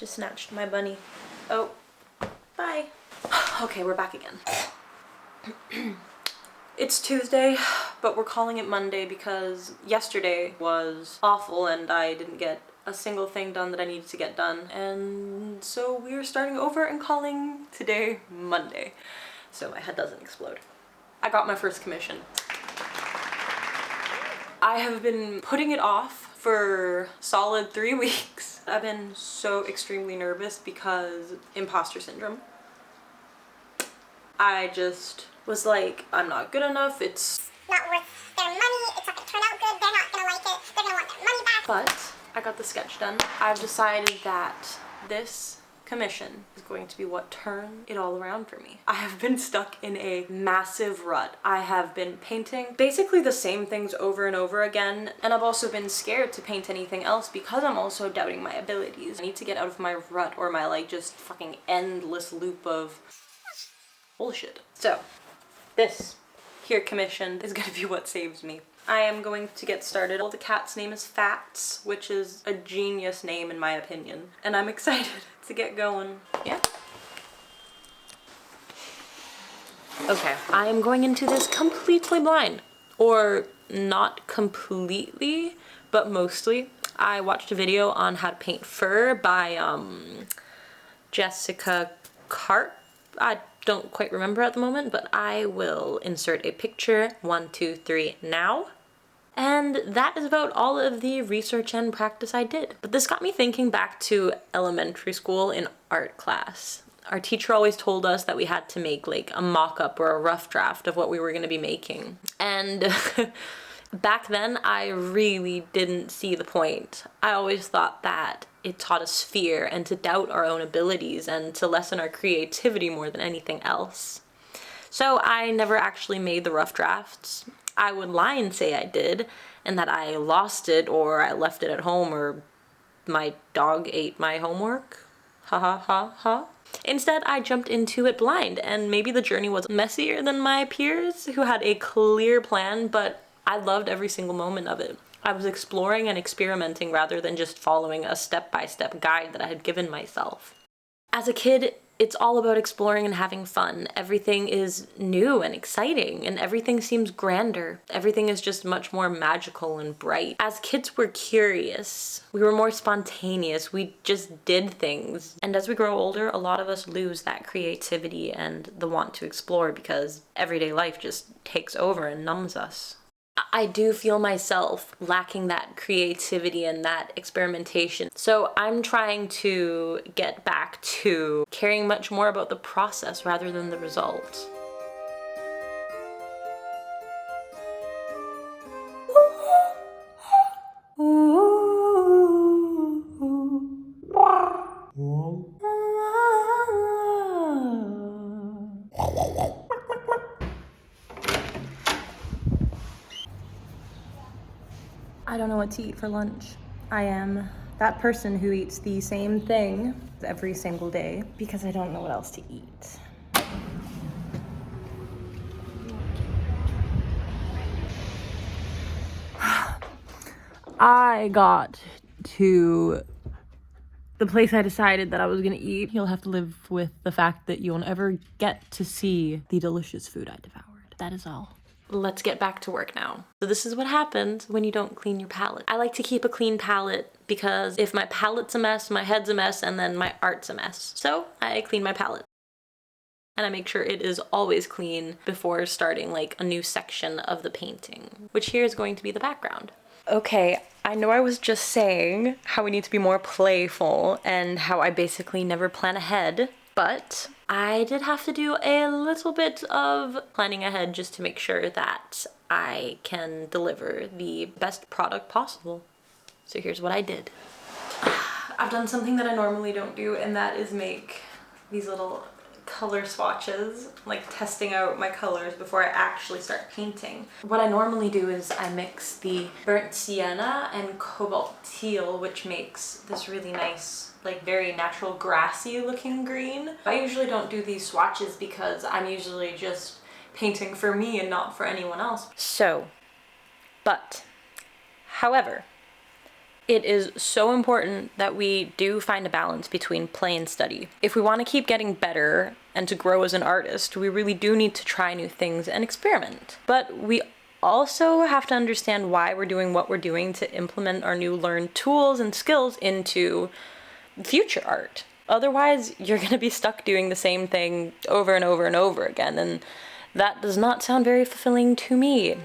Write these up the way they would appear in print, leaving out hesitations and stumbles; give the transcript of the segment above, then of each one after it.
just snatched my bunny. Oh, bye. Okay, we're back again. It's Tuesday, but we're calling it Monday because yesterday was awful and I didn't get a single thing done that I needed to get done. And so we're starting over and calling today Monday. So my head doesn't explode. I got my first commission. I have been putting it off for solid 3 weeks. I've been so extremely nervous because imposter syndrome. I just was like, I'm not good enough, it's not worth their money, it's not gonna turn out good, they're not gonna like it, they're gonna want their money back. But I got the sketch done. I've decided that this commission is going to be what turned it all around for me. I have been stuck in a massive rut. I have been painting basically the same things over and over again, and I've also been scared to paint anything else because I'm also doubting my abilities. I need to get out of my rut or my like just fucking endless loop of bullshit. So this here commission is gonna be what saves me. I am going to get started. The cat's name is Fats, which is a genius name in my opinion, and I'm excited to get going. Yeah. Okay, I am going into this completely blind, or not completely, but mostly. I watched a video on how to paint fur by Jessica Carp. I don't quite remember at the moment, but I will insert a picture. 1, 2, 3, now. And that is about all of the research and practice I did. But this got me thinking back to elementary school in art class. Our teacher always told us that we had to make like a mock-up or a rough draft of what we were gonna be making. And back then, I really didn't see the point. I always thought that it taught us fear and to doubt our own abilities and to lessen our creativity more than anything else. So I never actually made the rough drafts. I would lie and say I did, and that I lost it or I left it at home or my dog ate my homework. Ha ha ha ha. Instead, I jumped into it blind, and maybe the journey was messier than my peers who had a clear plan, but I loved every single moment of it. I was exploring and experimenting rather than just following a step-by-step guide that I had given myself. As a kid, it's all about exploring and having fun. Everything is new and exciting, and everything seems grander. Everything is just much more magical and bright. As kids, we're curious. We were more spontaneous. We just did things. And as we grow older, a lot of us lose that creativity and the want to explore because everyday life just takes over and numbs us. I do feel myself lacking that creativity and that experimentation. So I'm trying to get back to caring much more about the process rather than the result. I don't know what to eat for lunch. I am that person who eats the same thing every single day because I don't know what else to eat. I got to the place I decided that I was gonna eat. You'll have to live with the fact that you won't ever get to see the delicious food I devoured. That is all. Let's get back to work now. So this is what happens when you don't clean your palette. I like to keep a clean palette because if my palette's a mess, my head's a mess, and then my art's a mess. So I clean my palette. And I make sure it is always clean before starting like a new section of the painting, which here is going to be the background. Okay, I know I was just saying how we need to be more playful and how I basically never plan ahead, but I did have to do a little bit of planning ahead just to make sure that I can deliver the best product possible. So here's what I did. I've done something that I normally don't do, and that is make these little color swatches, like testing out my colors before I actually start painting. What I normally do is I mix the burnt sienna and cobalt teal, which makes this really nice, like very natural grassy looking green. I usually don't do these swatches because I'm usually just painting for me and not for anyone else. However, It is so important that we do find a balance between play and study. If we want to keep getting better and to grow as an artist, we really do need to try new things and experiment. But we also have to understand why we're doing what we're doing to implement our new learned tools and skills into future art. Otherwise, you're going to be stuck doing the same thing over and over and over again, and that does not sound very fulfilling to me.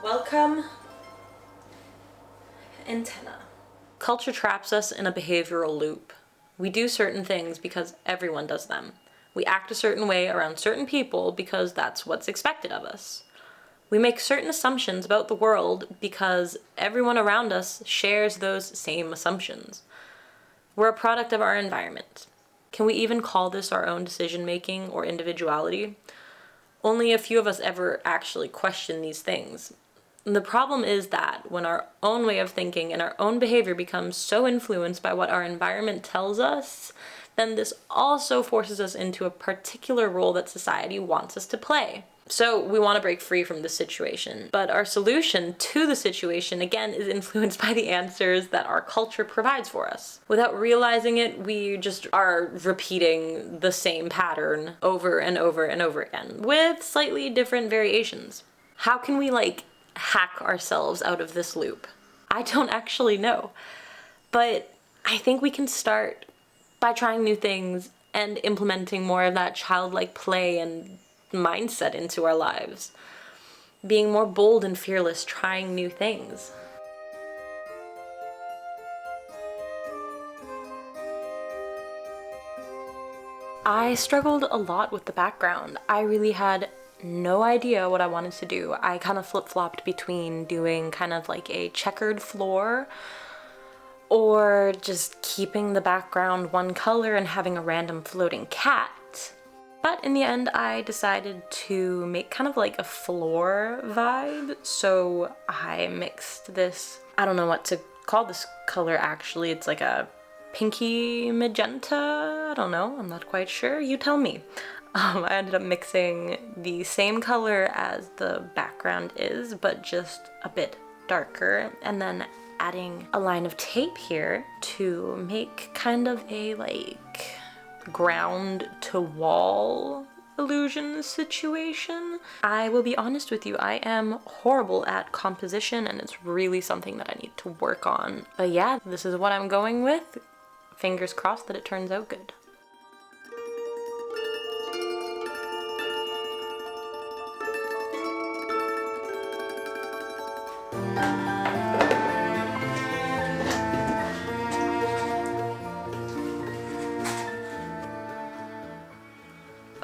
Welcome, antenna. Culture traps us in a behavioral loop. We do certain things because everyone does them. We act a certain way around certain people because that's what's expected of us. We make certain assumptions about the world because everyone around us shares those same assumptions. We're a product of our environment. Can we even call this our own decision-making or individuality? Only a few of us ever actually question these things. And the problem is that when our own way of thinking and our own behavior becomes so influenced by what our environment tells us, then this also forces us into a particular role that society wants us to play. So we want to break free from this situation, but our solution to the situation, again, is influenced by the answers that our culture provides for us. Without realizing it, we just are repeating the same pattern over and over and over again, with slightly different variations. How can we, hack ourselves out of this loop? I don't actually know, but I think we can start by trying new things and implementing more of that childlike play and mindset into our lives. Being more bold and fearless, trying new things. I struggled a lot with the background. I really had no idea what I wanted to do. I kind of flip-flopped between doing kind of like a checkered floor or just keeping the background one color and having a random floating cat. But in the end, I decided to make kind of like a floor vibe. So I mixed this, I don't know what to call this color actually. It's like a pinky magenta. I don't know, I'm not quite sure. You tell me. I ended up mixing the same color as the background is, but just a bit darker, and then adding a line of tape here to make kind of a ground to wall illusion situation. I will be honest with you, I am horrible at composition and it's really something that I need to work on. But yeah, this is what I'm going with. Fingers crossed that it turns out good.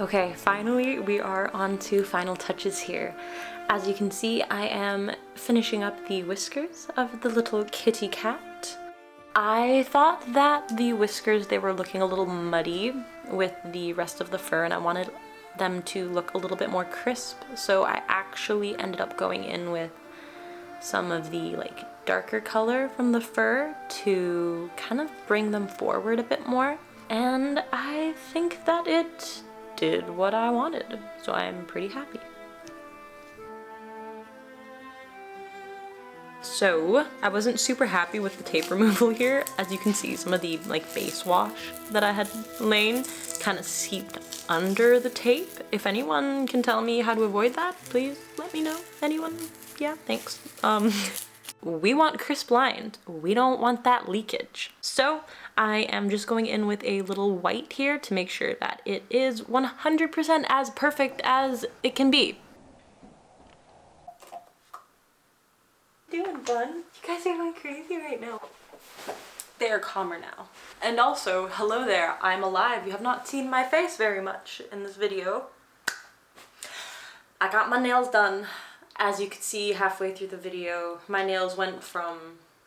Okay, finally we are on to final touches here. As you can see, I am finishing up the whiskers of the little kitty cat. I thought that the whiskers, they were looking a little muddy with the rest of the fur and I wanted them to look a little bit more crisp, so I actually ended up going in with some of the darker color from the fur to kind of bring them forward a bit more, and I think that it did what I wanted, so I'm pretty happy. So I wasn't super happy with the tape removal here. As you can see, some of the base wash that I had laid kind of seeped under the tape. If anyone can tell me how to avoid that, please let me know. Anyone? Yeah, thanks. We want crisp lines. We don't want that leakage. So I am just going in with a little white here to make sure that it is 100% as perfect as it can be. doing, bun? You guys are going crazy right now. They are calmer now. And also, hello there, I'm alive. You have not seen my face very much in this video. I got my nails done. As you could see halfway through the video, my nails went from,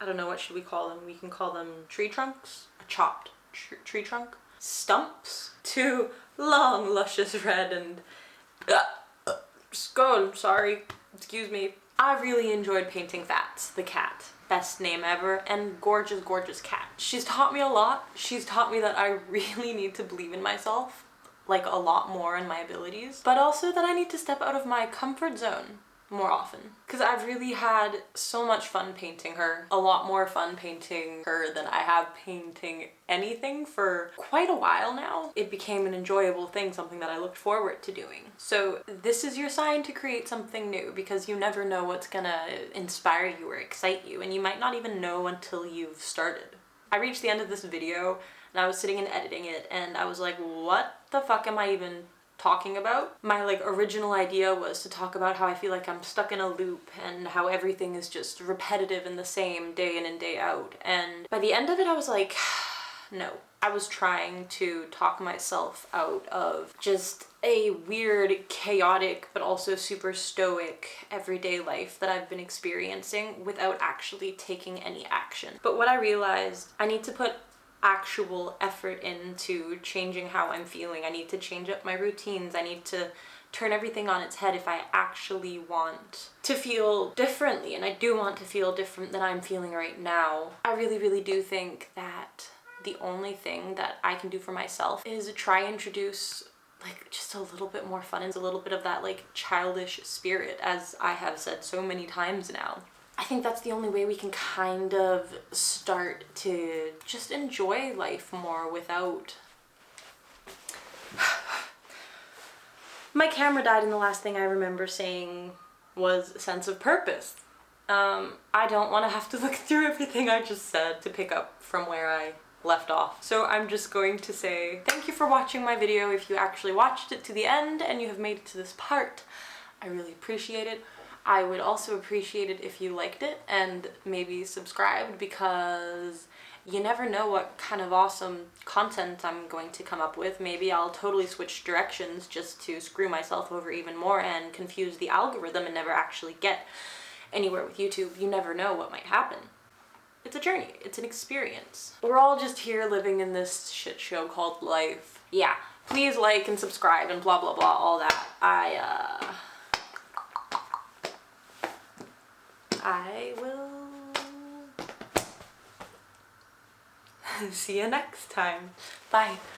I don't know, what should we call them? We can call them tree trunks? A chopped tree trunk? Stumps? To long, luscious red and... skull, sorry, excuse me. I really enjoyed painting Fats, the cat. Best name ever, and gorgeous, gorgeous cat. She's taught me a lot. She's taught me that I really need to believe in myself, like a lot more in my abilities, but also that I need to step out of my comfort zone more often. Because I've really had so much fun painting her. A lot more fun painting her than I have painting anything for quite a while now. It became an enjoyable thing, something that I looked forward to doing. So this is your sign to create something new, because you never know what's gonna inspire you or excite you, and you might not even know until you've started. I reached the end of this video and I was sitting and editing it and I was like, what the fuck am I even talking about? My original idea was to talk about how I feel like I'm stuck in a loop and how everything is just repetitive and the same day in and day out. And by the end of it I was like, no. I was trying to talk myself out of just a weird, chaotic, but also super stoic everyday life that I've been experiencing without actually taking any action. But what I realized, I need to put actual effort into changing how I'm feeling. I need to change up my routines. I need to turn everything on its head if I actually want to feel differently. And I do want to feel different than I'm feeling right now. I really, really do think that the only thing that I can do for myself is try and introduce just a little bit more fun and a little bit of that childish spirit, as I have said so many times now. I think that's the only way we can kind of start to just enjoy life more without... My camera died and the last thing I remember saying was sense of purpose. I don't want to have to look through everything I just said to pick up from where I left off. So I'm just going to say thank you for watching my video. If you actually watched it to the end and you have made it to this part, I really appreciate it. I would also appreciate it if you liked it and maybe subscribed, because you never know what kind of awesome content I'm going to come up with. Maybe I'll totally switch directions just to screw myself over even more and confuse the algorithm and never actually get anywhere with YouTube. You never know what might happen. It's a journey. It's an experience. We're all just here living in this shit show called life. Yeah, please like and subscribe and blah blah blah, all that. I will see you next time. Bye.